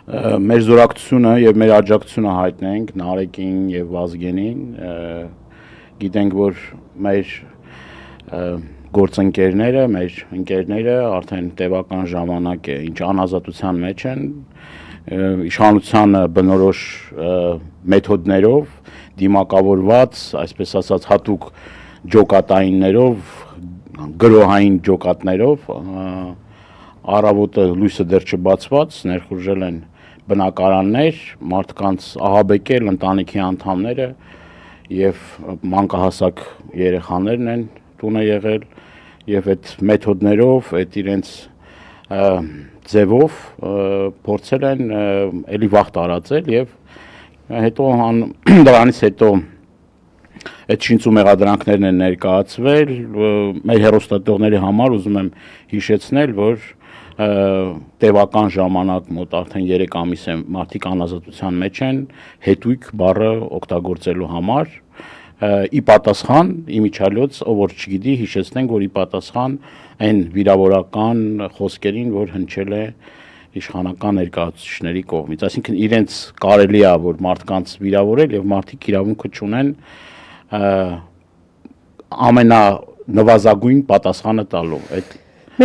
Մեր զորակցությունը եւ մեր աջակցությունը հայտնենք Նարեկին եւ Վազգենին, գիտենք, որ մեր գործընկերները, մեր ընկերները արդեն տևական ժամանակ է, ինչ անազատության մեջ են, իշխանությանը բնորոշ մեթոդներով, դիմակավորված, այսպես ասած, հատուկ ջոկատայիններով, գրոհային ջոկատներով, առավոտը լույսը դեռ չբացված, ներխուժել են բնակարաններ, մարդկանց ահաբեկել ընտանիքի անդամները եւ մանկահասակ երեխաներն են տունը եղել եւ այդ մեթոդներով, այդ իրենց ձևով փորձել են էլի վաղ տարածել եւ հետո դրանից հետո այդ շինծու մեղադրանքներն են ներկայացվել մեր հեռուստատողների համար ուզում եմ հիշեցնել, որ տևական ժամանակ մոտ արդեն 3 ամիս է մարդիկ անազատության մեջ են հետույք բառը օգտագործելու համար ի պատասխան իմիջիալոց ով որ չգիտի հիշեցնենք որ ի պատասխան այն վիրավորական խոսքերին որ հնչել է իշխանական ներկայացուցիչների կողմից այսինքն իրենց կարելի է որ մարդկանց վիրավորել եւ մարդիկ իրավունքը չունեն ամենանվազագույն պատասխանը տալու այդ